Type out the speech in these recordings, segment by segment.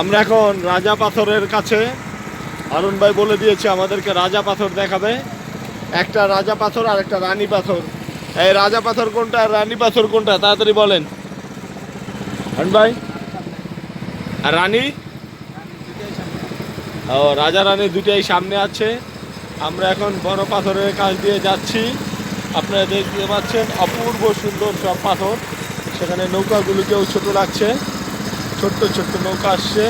আমরা এখন রাজা পাথরের কাছে। অরুণ ভাই বলে দিয়েছে আমাদেরকে রাজা পাথর দেখাবে। একটা রাজা পাথর আর একটা রানী পাথর। এই রাজা পাথর কোনটা আর রানী পাথর কোনটা তাড়াতাড়ি বলেন অরুণ ভাই। আর রানী? ও, রাজা রানী দুটাই সামনে আছে। আমরা এখন বড় পাথরের কাছ দিয়ে যাচ্ছি। আপনারা দেখতে পাচ্ছেন অপূর্ব সুন্দর সব পাথর। সেখানে নৌকাগুলিকেও ছোট লাগছে, ছোট্ট ছোট্ট নৌকা আসছে,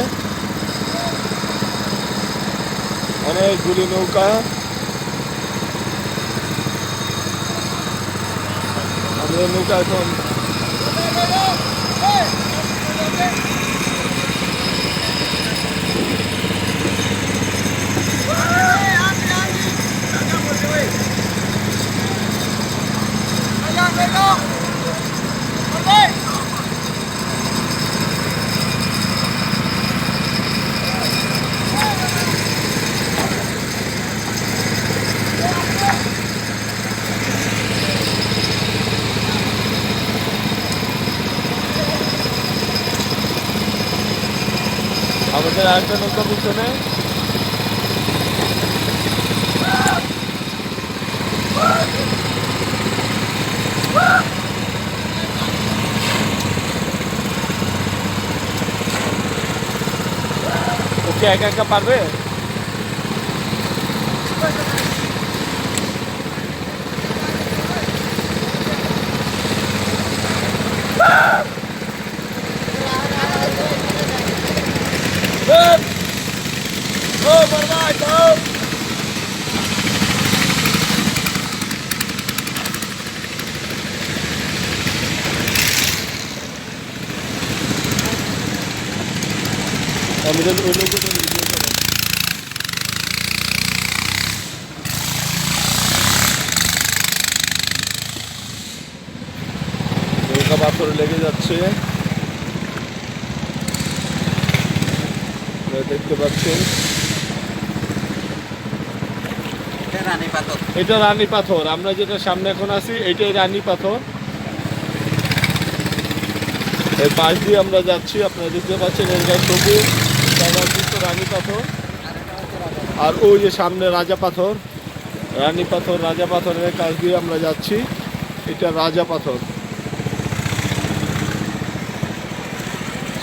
অনেকগুলি নৌকা। আমাদের নৌকা এখন আমাদের আরেকটা নৌকা পিছনে। ওকে একা একা পারবে? আমাদের ওই নৌকাটা ভিডিও করো। নৌকা পাথরে লেগে যাচ্ছে, দেখতে পাচ্ছেন। এটা রানী পাথর। আমরা যেটা সামনে এখন আছি এটাই রানী পাথর। এর পাশ দিয়ে আমরা যাচ্ছি, আপনারা দেখতে পাচ্ছেন এর গায়ে সবুজ রানী পাথর। আর ওই যে সামনে রাজা পাথর, রানী পাথর, রাজা পাথরের কাছ দিয়ে আমরা যাচ্ছি। এটা রাজা পাথর।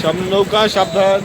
সামনে নৌকা, সাবধান।